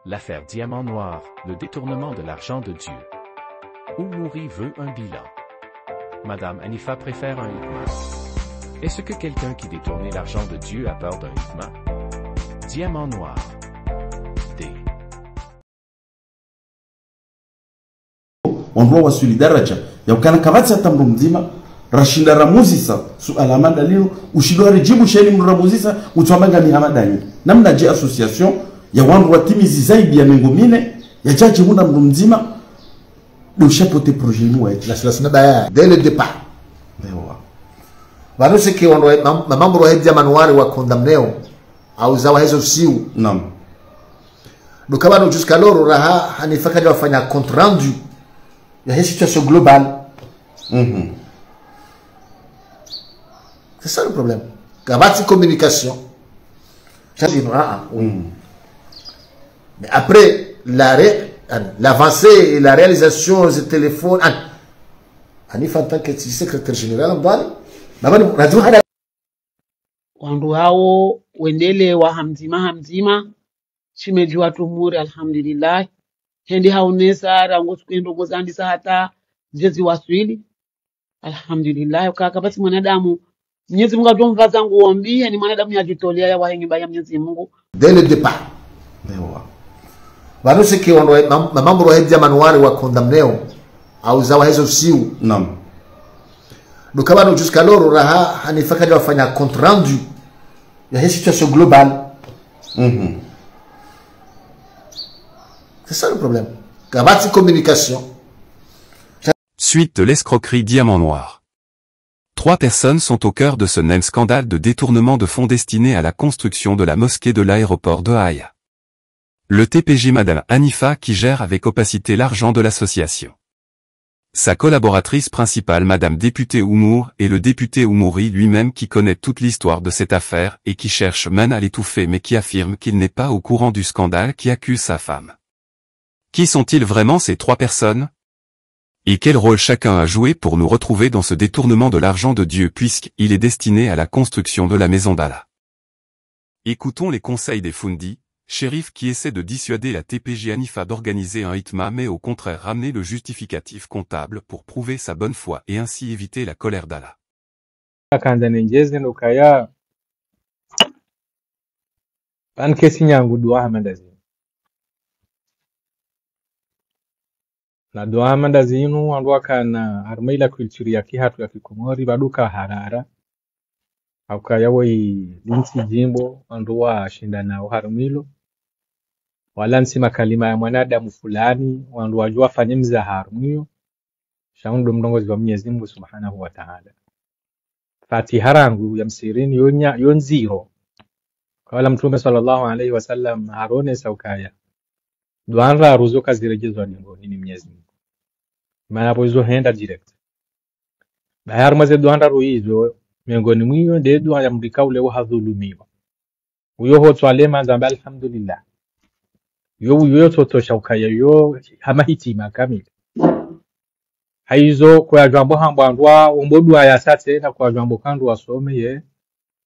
L'affaire Diamant Noir, le détournement de l'argent de Dieu. Oumouri veut un bilan. Madame Hanifa préfère un hikma. Est-ce que quelqu'un qui détournait l'argent de Dieu a peur d'un hikma? Diamant Noir. D. Ondoa wasuli daraja ya ukana kabati hata mru mzima rashinda ramuzisa suala amanda lilo ushidwa rejibu sheni mramuzisa utwamanga ni hamadani namna je association ya wangu watimizi zaidi ya mengo mine ya jaji huna mru mzima do chapeauter projet nous la solution daya dès le départ ewa wanose ke wando mambo wa Diamant Noir wa condamneo au zawa hizo siu nam do kabano jusqu'alors raha Hanifa kaja wafanya compte rendu ya hii situation globale. C'est ça le problème. Kabati communication. Mais après l'avancée et la réalisation de téléphone, Hanifa en tant que secrétaire général wandu hao wendele wa hamzima chimejua tumuri alhamdulillah hendi haunesa rango tukendo gozandisa hata jezi waswili alhamdulillah kaka basi mwanadamu Mwenyezi Mungu atomva zangu ombie ni mwanadamu yajitolea ya wahengi baya Mwenyezi Mungu dès le départ ewa wanose ke wando mambo wa Diamant Noir wa condamneo au zawa hizo siu nam do kabano jusqu'alors raha Hanifa kaja wafanya compte rendu ya hii situation globale. C'est ça le problème. Kabati communication. Suite de l'escroquerie Diamant Noir. 3 personnes sont au cœur de ce même scandale de détournement de fonds destinés à la construction de la mosquée de l'aéroport de Haïa. Le TPJ Madame Hanifa qui gère avec opacité l'argent de l'association. Sa collaboratrice principale Madame députée Oumour et le député Oumouri lui-même qui connaît toute l'histoire de cette affaire et qui cherche même à l'étouffer mais qui affirme qu'il n'est pas au courant du scandale qui accuse sa femme. Qui sont-ils vraiment ces 3 personnes? Et quel rôle chacun a joué pour nous retrouver dans ce détournement de l'argent de Dieu puisqu'il est destiné à la construction de la maison d'Allah? Écoutons les conseils des Foundi, shérif qui essaie de dissuader la TPJ Hanifa d'organiser un hitma mais au contraire ramener le justificatif comptable pour prouver sa bonne foi et ainsi éviter la colère d'Allah. Na doa mandazinu wandu kana armaila kulturi ya kihatu ya kikomori baduka harara auka yawoi linsi jimbo wandu wa shindana uharumilo wala nsima kalima ya mwanadamu fulani wandu wajua fanye mzaharumio shaundu mdongozi wa Mwenyezi Mungu Subhanahu wa Ta'ala. Fatiha rangu ya msirini yonziro kawala Mtume sallallahu alaihi wasallam harone saukaya duanra ruzuka zirejezwa mbinguni ni Mwenyezi Mungu. Maana pozo henda direct. Bahar maze duanra ruizo miongoni mwiyo nde dua ya mrika ule wahadhulumiwa. Uyo hoto alema zamba alhamdulillah. Yo toto shaukaya yo hama hitima kamili. Haizo kwa jambo hambo andwa umbodua ya sate na kwa jambo kandu wasome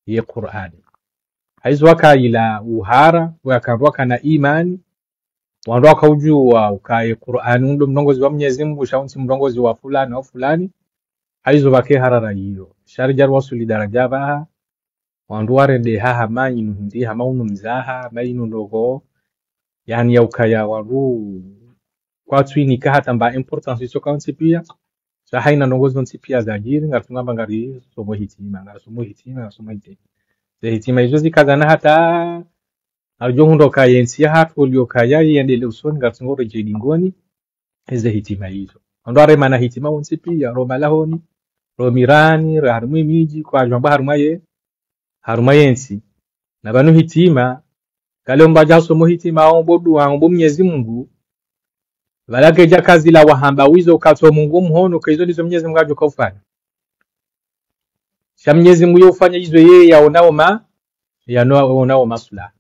ye Qur'ani. Haizo wakaila uhara wakandwa kana imani wandu wakaujua ukaye Qur'ani ndo mndongozi wa Mwenyezi Mungu shaunsi mndongozi wa fulani au fulani haizo bake harara hiyo sharijar wasuli daraja baha wandu warende haha manyi ndi hama unu mzaha mainu ndogo yani ya ukaya wandu kwa twini ka hata mba importance iso kaunti pia sa haina ndongozi nti pia za jiri ngatunga bangari somo hitima hitima hizo zikazana hata aljohundo kayensi ya hatu ulio kaya yendele usoni ngatsingoro jedingoni eze hitima hizo andware mana hitima wonsi pia roma lahoni romirani harumwe miji kwa jomba harumayensi na banu hitima kale mbaja somo hitima ombodu ombo Mwenyezi Mungu balake ja kazi la wahamba wizo kato Mungu mhono kaizo ndizo Mwenyezi Mungu ajoka ufanya sha Mwenyezi Mungu yofanya hizo yeye yaonao masula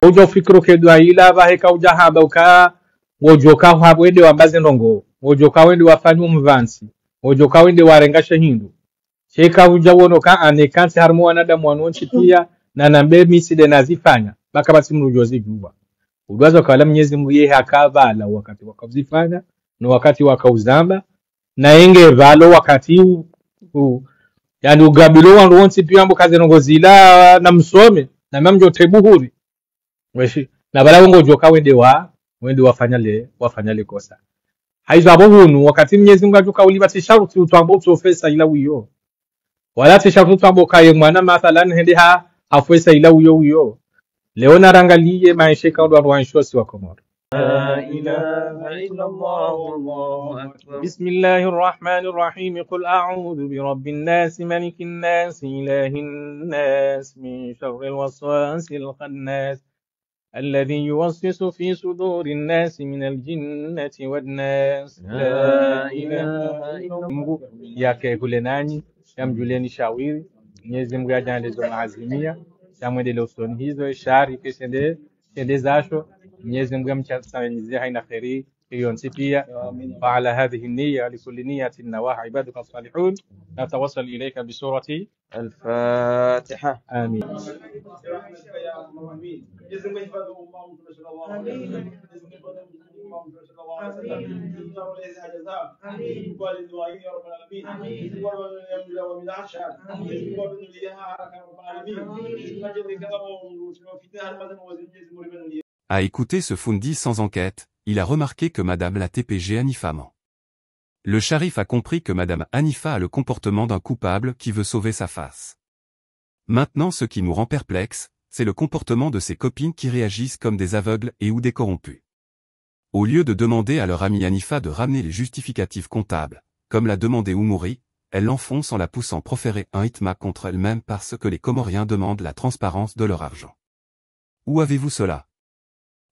ojo fikro kedwa ila baheka ujahamba uka wojoka habwede wambaze ndongo wojoka wende wafanya umvansi wojoka wende warengasha hindu cheka ujawono ka anekansi harmu wanadamu wanonchi pia na nambe miside nazifanya baka basi mrujozi jua Udwazo kwa Mwenyezi Mungu yeye akavala wakati wakazifanya na wakati wakauzamba na enge valo wakati yani ugabilo wandu wonsi pia mbo kaze ngozila na msome na mamjo tebuhuri weshi na bala ngo joka wende wafanya le kosa haizo abo hunu wakati Mwenyezi Mungu atuka ulibati sharuti utwambo utofesa ila wiyo wala tisharuti utwambo kaye mwana mathalan hende afwesa ila wiyo leo narangalie maisha kwa watu wanshosi wa Komoro. لا إله إلا الله والله أكبر. بسم الله الرحمن الرحيم قل أعوذ برب الناس ملك الناس إله الناس من شر الوسواس الخناس الذي يوسوس في صدور الناس من الجنة والناس. لا إله إلا الله yake kule nani yamjulieni shawiri Mwenyezi Mungu ajalie maazimia yamwendele usoni hizo shari kishende zasho Mwenyezi Mungu amchasanyizie haina khairi hiyo pia wa ala hadhihi niyya likulli niyyatin nawaha ibaduka salihun natawassal ilayka bi surati الفاتحة. amin. À écouter ce Fundi sans enquête, il a remarqué que Madame la TPG Hanifa ment. Le sharif a compris que Madame Hanifa a le comportement d'un coupable qui veut sauver sa face. Maintenant ce qui nous rend perplexes, c'est le comportement de ses copines qui réagissent comme des aveugles et ou des corrompus. Au lieu de demander à leur amie Hanifa de ramener les justificatifs comptables, comme l'a demandé Oumouri, elle l'enfonce en la poussant proférer un hitma contre elle-même parce que les Comoriens demandent la transparence de leur argent. Où avez-vous cela?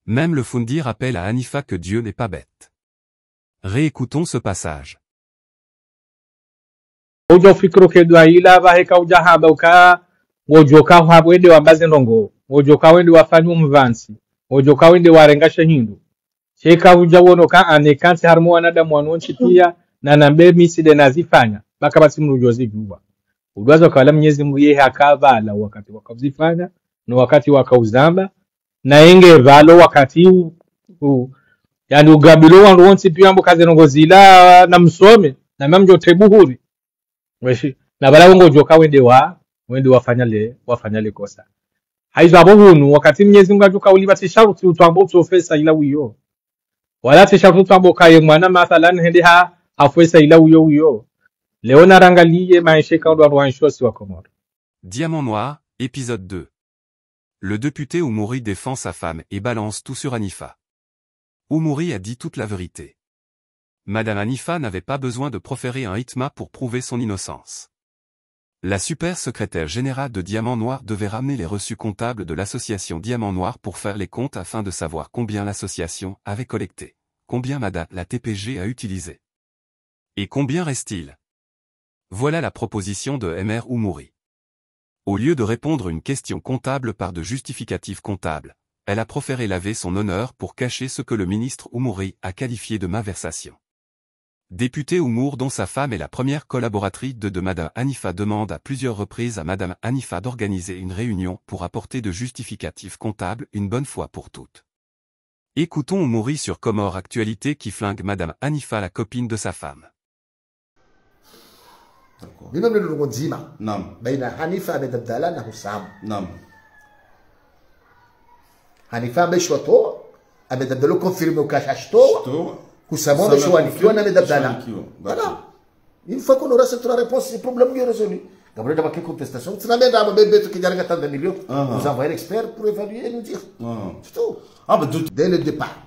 Même le Fundi rappelle à Hanifa que Dieu n'est pas bête. Réécoutons ce passage. Ojo fikro ke dwaila ba heka ujahaba uka wojoka habwede wambaze ndongo wojoka wende wafanyu mvansi wojoka wende warengasha hindu cheka uja wonoka anekansi harmu wanadamu wanonchi pia na nambe miside nazifanya baka basi mrujozi juba udwazo kwa Mwenyezi Mungu yeye akavala wakati wakazifanya na wakati wakauzamba na enge valo wakati yani ugabilo wandu wonsi pia mbo kaze ngozila na msome na mamjo tebuhuri weshi na bala ngo joka wende wafanya le kosa haizo abo hunu wakati Mwenyezi Mungu atuka ulibati sharuti utwambo utofesa ila wiyo wala tisharuti utwambo kaye mwana mathalan hende afwesa ila wiyo leo narangalie maisha kwa watu wanshosi wa Komoro. Diamant Noir, épisode 2. Le député Oumouri défend sa femme et balance tout sur Hanifa. Oumouri a dit toute la vérité. Madame Hanifa n'avait pas besoin de proférer un hitma pour prouver son innocence. La super secrétaire générale de Diamant Noir devait ramener les reçus comptables de l'association Diamant Noir pour faire les comptes afin de savoir combien l'association avait collecté, combien Madame la TPG a utilisé. Et combien reste-t-il? Voilà la proposition de Mr Oumouri. Au lieu de répondre une question comptable par de justificatifs comptables, elle a proféré laver son honneur pour cacher ce que le ministre Oumouri a qualifié de malversation. Député Oumour dont sa femme est la première collaboratrice de Madame Hanifa demande à plusieurs reprises à Madame Hanifa d'organiser une réunion pour apporter de justificatifs comptables une bonne fois pour toutes. Écoutons Oumouri sur Comore Actualité qui flingue Madame Hanifa la copine de sa femme. Bima mle lungo nzima Naam. baina Hanifa bin Abdallah na Husam. Naam. Hanifa ameshwa toa amedabdalo confirme ukashash toa To. Husam ameshwa alikiwa na Abdallah. Voilà. Une fois qu'on aura cette réponse, le problème est résolu. Gabriel d'abord quelle contestation. Tu n'as même pas bébé qui gagne 40 millions. Vous envoyez l'expert pour évaluer et nous dire. C'est tout. Ah bah tout. Dès le départ.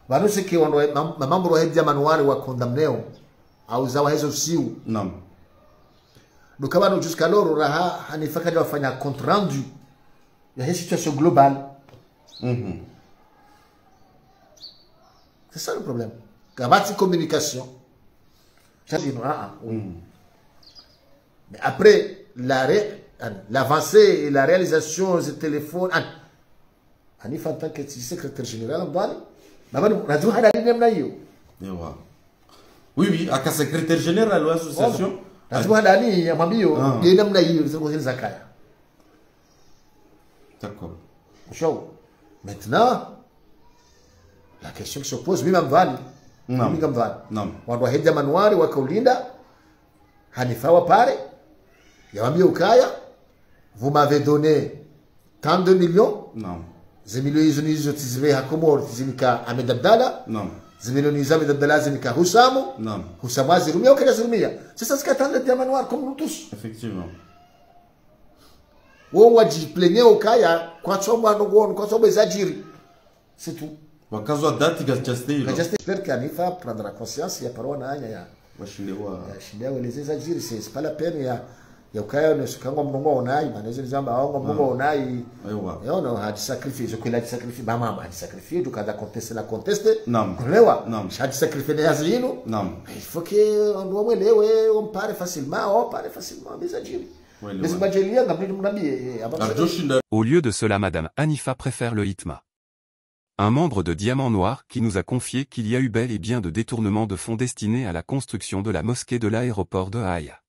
Bah nous c'est que on doit membre wa Diamant Noir wa condamné auzawa hizo siu. Naam. Donc avant jusqu'alors raha Hanifa kaja wafanya compte rendu ya hii situation globale. C'est ça le problème. Kabati communication. Mais après l'avancée et la réalisation de ce téléphone, Hanifa en tant que secrétaire général, radio hadali namna hiyo. Oui, oui, aka secrétaire général de l'association. Radio hadali ya mambio ndio namna hiyo zile zakaya. D'accord. Show. Maintenant, la question qui se pose, mimi mvani. Naam. Mimi mvani. Naam. Watu wa Hija Manuari wakaulinda Hanifa pale. Yawambia ukaya, vous m'avez donné tant de millions. Naam. Zimilioni hizo tizive hakomor tizimika Ahmed Abdalla. Naam. Zimilioni hizo Ahmed Abdalla zimika Husamu. Naam. Husamu azirumia ukaya zirumia. Sasa zikatanda Hija Manuari comme nous tous. Effectivement. Wao wajiplaignent ukaya kwa sababu anogoni kwa sababu izajiri. C'est tout. Wakazi wa dati gachastelo. J'espère qu'Hanifa prendra conscience ya parole na anya ya Washindewa. shindia weleze zajiri, c'est pas la peine ya ukaya ne sukangwa mnongo onai manezo nzamba aongo mnongo onai. Aiwa. Yono hadi sacrifice ko la sacrifice mama hadi sacrifice tu kada contester la contester. Naam. Kulewa. Naam. Hadi sacrifice ne yazino. Naam. Il faut que on doit mwelewe on parle facilement des ajiri. Les majelia ngabili mnabi Au lieu de cela, Madame Hanifa préfère le hitma. Un membre de Diamant Noir qui nous a confié qu'il y a eu bel et bien de détournements de fonds destinés à la construction de la mosquée de l'aéroport de Haïa.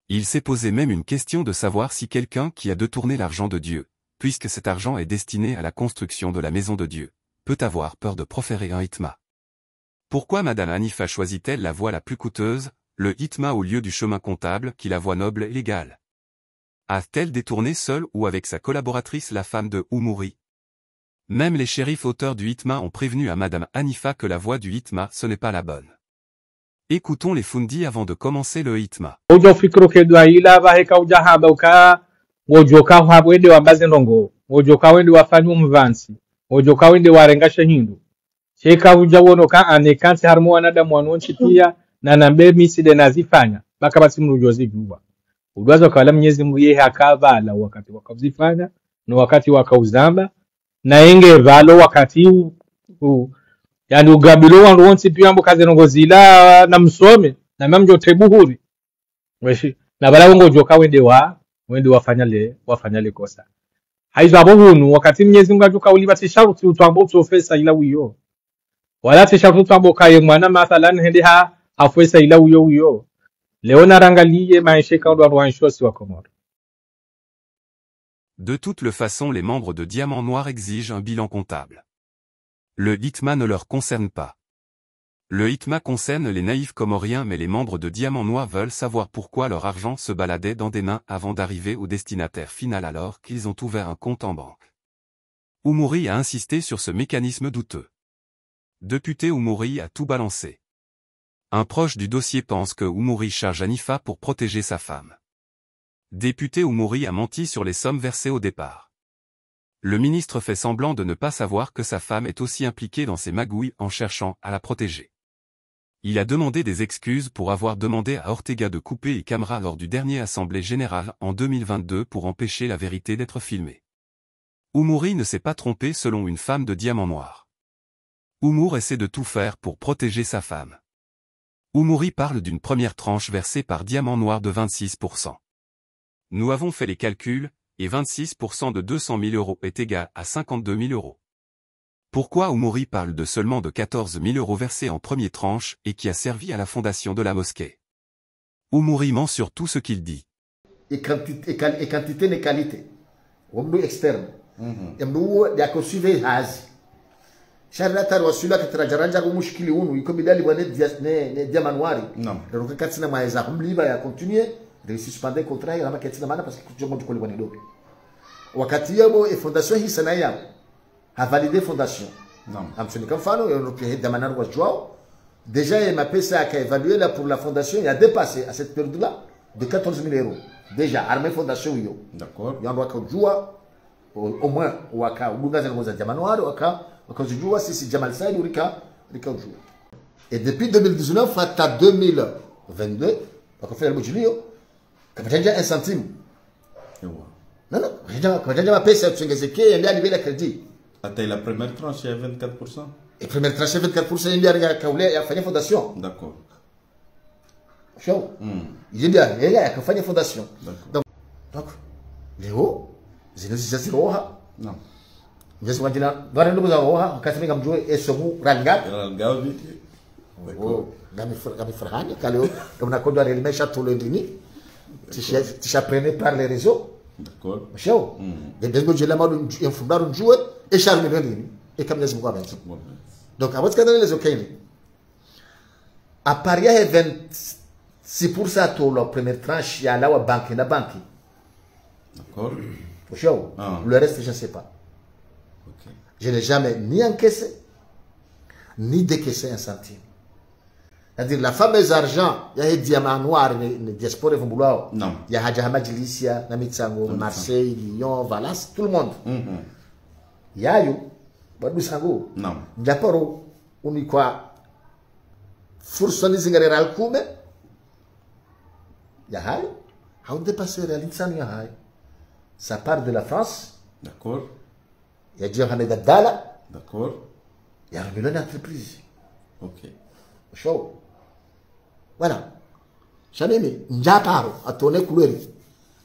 Il s'est posé même une question de savoir si quelqu'un qui a détourné l'argent de Dieu, puisque cet argent est destiné à la construction de la maison de Dieu, peut avoir peur de proférer un hitma. Pourquoi Madame Hanifa choisit-elle la voie la plus coûteuse, le hitma au lieu du chemin comptable qui la voie noble et légale? A-t-elle détourné seule ou avec sa collaboratrice la femme de Oumouri? Même les shérifs auteurs du hitma ont prévenu à Madame Hanifa que la voie du hitma ce n'est pas la bonne. Écoutons les Fundi avant de commencer le hitma. Udwazo kwa Mwenyezi Mungu yeye akavala wakati wakazifanya na wakati wakauzamba na enge valo wakati yani ugabilo wandu wonsi piyambo kaze ngozila na msome na mamjo tebuhuri weshi na bala ngo joka wende wafanya le kosa haizo abo hunu wakati Mwenyezi Mungu ajuka ulibati sharuti utwambo utofesa ila wiyo wala tisharuti utwambo kaye mwana mathalan hende afwesa ila wiyo De toutes les façons, les membres de Diamant Noir exigent un bilan comptable. Le hitma ne leur concerne pas. Le hitma concerne les naïfs comoriens, mais les membres de Diamant Noir veulent savoir pourquoi leur argent se baladait dans des mains avant d'arriver au destinataire final alors qu'ils ont ouvert un compte en banque. Oumouri a insisté sur ce mécanisme douteux. Député Oumouri a tout balancé. Un proche du dossier pense que Oumouri charge Hanifa pour protéger sa femme. Député Oumouri a menti sur les sommes versées au départ. Le ministre fait semblant de ne pas savoir que sa femme est aussi impliquée dans ces magouilles en cherchant à la protéger. Il a demandé des excuses pour avoir demandé à Ortega de couper les caméras lors du dernier Assemblée Générale en 2022 pour empêcher la vérité d'être filmée. Oumouri ne s'est pas trompé selon une femme de Diamant Noir. Oumour essaie de tout faire pour protéger sa femme. Oumouri parle d'une première tranche versée par Diamant Noir de 26%. Nous avons fait les calculs, et 26% de 200 000 euros est égal à 52 000 euros. Pourquoi Oumouri parle de seulement de 14 000 euros versés en première tranche et qui a servi à la fondation de la mosquée? Oumouri ment sur tout ce qu'il dit. Et quantité n'est qualité. Oumouri externe. Oumouri a conçu Hazi. Sharata wasula katara jaranja kumushikili unu iko bidali bwane Diamant Noir. Non. Donc katina maeza kumliba ya continuer de suspendre contrat ya katina maana parce que kujongo tukoli bwane dobi. Wakati yabo e fondation hii sana ya a validé fondation. Non. Amsoni comme fano et on peut Diamant Noir was Joao. Déjà il m'a payé ça qui a évalué là pour la fondation, il a dépassé à cette période là de 14 000 euros. Déjà armée fondation yo. D'accord. Il y a un droit que joua au moins waka ubugaza ngoza Diamant Noir waka wakazijua sisi Jamal Said urika ujua. Et depuis 2019 hata 2022 wakafanya mjilio kapatanja 1 centime. Non, kapatanja mapesa tuongezeke ndio alivela credit. Hata la première tranche ya 24%. Et première tranche 24% ndio ya kaule ya fanya fondation. D'accord. Show. Il ndio ya kufanya fondation. Donc leo zinaziroha. Non. Just wajina bwana ndugu za roha wakati mjue esomu rangavi gami farhani kalio kama nakodo alimesha tolendini tisha prene par les réseaux D'accord. Show. E desgo je lama dum en fundaru juwe e charmi rendini e kam lazim ko avanti. Donc avot kadane les okayni. A paria e 26% to la première tranche ya la banque la banque. D'accord. Show. Le reste je ne sais pas. Ok. Je n'ai jamais ni encaissé ni décaissé un centime. C'est-à-dire la fameuse argent, il y a des diamants noirs, les diasporas vont vouloir. Non. Il y a Hadja Majlisia, Namitsango, Marseille, Lyon, Valence, tout le monde. Il y a eu, Badou Sango. Non. Japoro, on y croit. Fursoni Zingare Ralkume. Il y a eu. On dépasse la réalité, il y a eu. Ça part de la France. D'accord. Il y a Djamane Dabdala. D'accord. Il y a une entreprise. Ok. Show. Voilà. Shanini, njaparo, atone kuleri.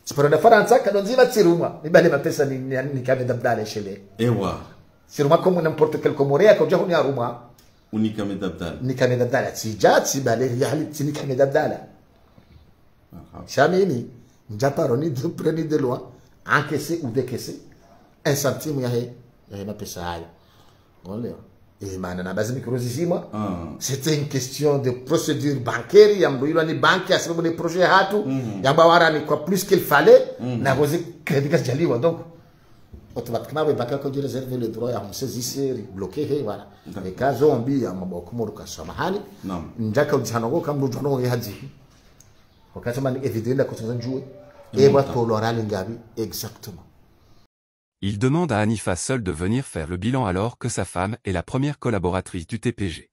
Siparo da Faransa, kadon ziva tsiruma. Ni bale mapesa ni kame dabdale shele. Ewa. Siruma comme n'importe quel Comoréa, quand j'ai à Ruma. Unika me dabdal. Ni kame dabdale. Si jat, si bale, yali, si ni kame dabdale. Shanini, njaparo, ni de près ni de loin, encaissé ou décaissé. Un centime, yahe mapesa ayo. Olé. Et maintenant, c'était une question de procédure bancaire. Il y a une banque qui a fait des projets. Il y a plus qu'il fallait. Il y a un crédit qui a été donc, automatiquement, les banques ont réservé le droit à saisir, bloquer. Voilà. Et quand on dit, il y a un peu de samahani. Il y a un peu de samahani. Il y a un peu de samahani. Et pour l'oral, exactement. Il demande à Hanifa seule de venir faire le bilan alors que sa femme est la première collaboratrice du TPG.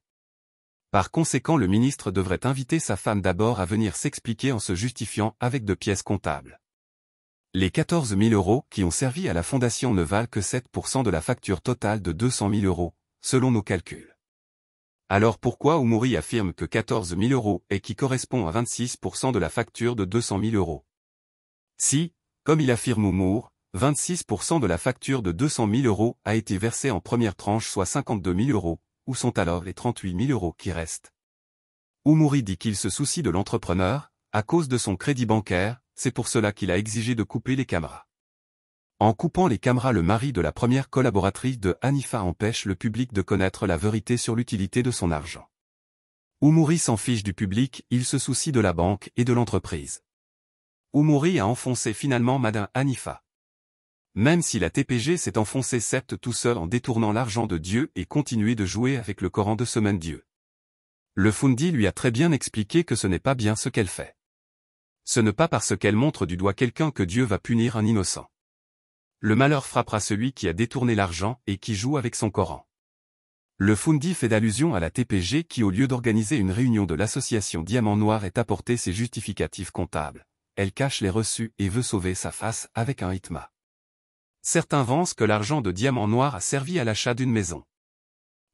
Par conséquent, le ministre devrait inviter sa femme d'abord à venir s'expliquer en se justifiant avec de pièces comptables. Les 14 000 € qui ont servi à la fondation ne valent que 7% de la facture totale de 200 000 €, selon nos calculs. Alors pourquoi Oumouri affirme que 14 000 € et qui correspond à 26% de la facture de 200 000 €? Si, comme il affirme Oumour, 26% de la facture de 200 000 € a été versée en première tranche, soit 52 000 €, où sont alors les 38 000 € qui restent? Oumouri dit qu'il se soucie de l'entrepreneur, à cause de son crédit bancaire, c'est pour cela qu'il a exigé de couper les caméras. En coupant les caméras, le mari de la première collaboratrice de Hanifa empêche le public de connaître la vérité sur l'utilité de son argent. Oumouri s'en fiche du public, il se soucie de la banque et de l'entreprise. Oumouri a enfoncé finalement Madame Hanifa. Même si la TPG s'est enfoncée certes tout seul en détournant l'argent de Dieu et continué de jouer avec le Coran de semaine Dieu. Le Fundi lui a très bien expliqué que ce n'est pas bien ce qu'elle fait. Ce n'est pas parce qu'elle montre du doigt quelqu'un que Dieu va punir un innocent. Le malheur frappera celui qui a détourné l'argent et qui joue avec son Coran. Le Fundi fait allusion à la TPG qui, au lieu d'organiser une réunion de l'association Diamant Noir, est apporté ses justificatifs comptables. Elle cache les reçus et veut sauver sa face avec un hitma. Certains avancent que l'argent de Diamant Noir a servi à l'achat d'une maison.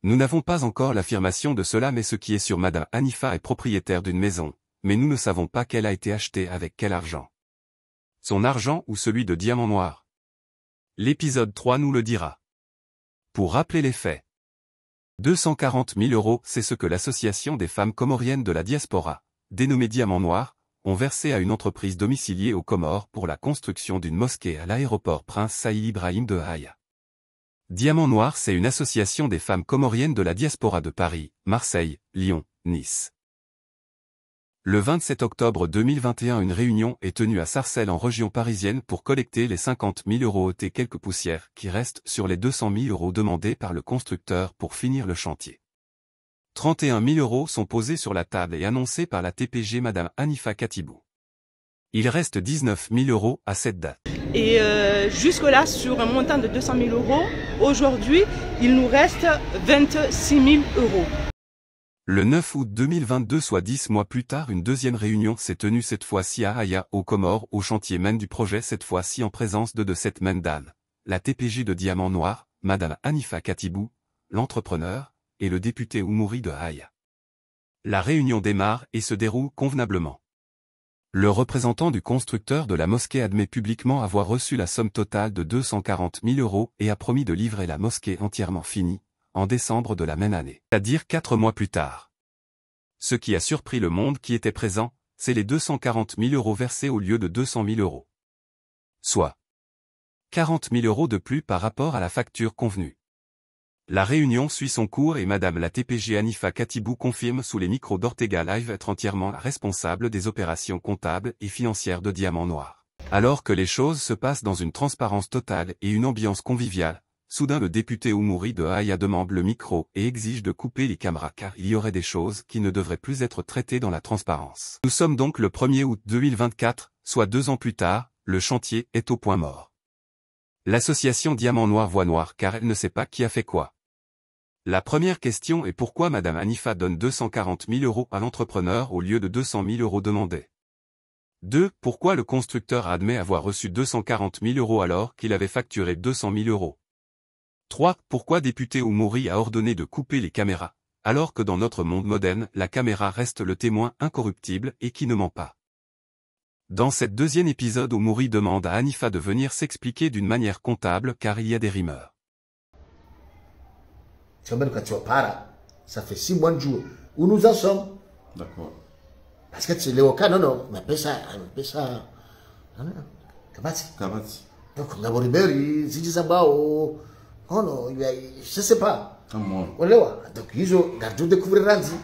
Nous n'avons pas encore l'affirmation de cela, mais ce qui est sûr, Madame Hanifa est propriétaire d'une maison, mais nous ne savons pas qu'elle a été achetée avec quel argent. Son argent ou celui de Diamant Noir? L'épisode 3 nous le dira. Pour rappeler les faits. 240 000 €, c'est ce que l'association des femmes comoriennes de la diaspora, dénommée Diamant Noir, ont versé à une entreprise domiciliée aux Comores pour la construction d'une mosquée à l'aéroport Prince Saïd Ibrahim de Haïa. Diamant Noir, c'est une association des femmes comoriennes de la diaspora de Paris, Marseille, Lyon, Nice. Le 27 octobre 2021, une réunion est tenue à Sarcelles en région parisienne pour collecter les 50 000 € et quelques poussières qui restent sur les 200 000 € demandés par le constructeur pour finir le chantier. 31 000 € sont posés sur la table et annoncés par la TPG Madame Hanifa Katibou. Il reste 19 000 € à cette date. Et jusque-là, sur un montant de 200 000 €, aujourd'hui, il nous reste 26 000 €. Le 9 août 2022, soit 10 mois plus tard, une deuxième réunion s'est tenue cette fois-ci à Haïa, aux Comores, au chantier main du projet, cette fois-ci en présence de cette même dame, la TPG de Diamant Noir, Madame Hanifa Katibou, l'entrepreneur, et le député Oumouri de Haïa. La réunion démarre et se déroule convenablement. Le représentant du constructeur de la mosquée admet publiquement avoir reçu la somme totale de 240 000 € et a promis de livrer la mosquée entièrement finie, en décembre de la même année, c'est-à-dire 4 mois plus tard. Ce qui a surpris le monde qui était présent, c'est les 240 000 € versés au lieu de 200 000 €. soit 40 000 € de plus par rapport à la facture convenue. La réunion suit son cours et Madame la TPG Hanifa Katibou confirme sous les micros d'Ortega Live être entièrement la responsable des opérations comptables et financières de Diamant Noir. Alors que les choses se passent dans une transparence totale et une ambiance conviviale, soudain le député Oumouri de Haïa demande le micro et exige de couper les caméras car il y aurait des choses qui ne devraient plus être traitées dans la transparence. Nous sommes donc le 1er août 2024, soit 2 ans plus tard, le chantier est au point mort. L'association Diamant Noir voit noir car elle ne sait pas qui a fait quoi. La première question est pourquoi Madame Hanifa donne 240 000 € à l'entrepreneur au lieu de 200 000 € demandés. 2. Pourquoi le constructeur admet avoir reçu 240 000 € alors qu'il avait facturé 200 000 €. 3. Pourquoi député Oumouri a ordonné de couper les caméras, alors que dans notre monde moderne, la caméra reste le témoin incorruptible et qui ne ment pas. Dans cette deuxième épisode, Oumouri demande à Hanifa de venir s'expliquer d'une manière comptable car il y a des rimeurs. Ça fait 6 mois de jour où nous en sommes. D'accord. Parce que c'est le cas, non, mais appelle ça. Kabati. Donc, on a Boriberi, Zidizambao. Oh non, je sais pas. Donc, ils ont gardé découvrir Ranzi.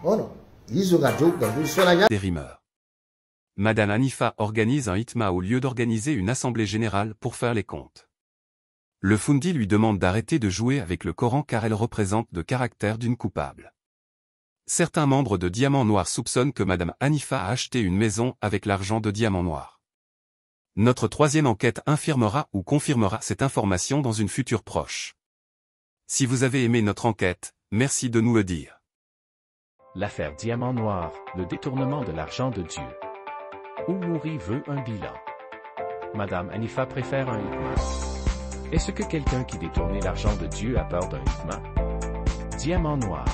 Oh non. Des rimeurs. Madame Hanifa organise un hitma au lieu d'organiser une assemblée générale pour faire les comptes. Le Fundi lui demande d'arrêter de jouer avec le Coran car elle représente le caractère d'une coupable. Certains membres de Diamant Noir soupçonnent que Madame Hanifa a acheté une maison avec l'argent de Diamant Noir. Notre troisième enquête infirmera ou confirmera cette information dans une future proche. Si vous avez aimé notre enquête, merci de nous le dire. L'affaire Diamant Noir, le détournement de l'argent de Dieu. Oumouri veut un bilan. Madame Hanifa préfère un hikma. Est-ce que quelqu'un qui détournait l'argent de Dieu a peur d'un hikma? Diamant Noir.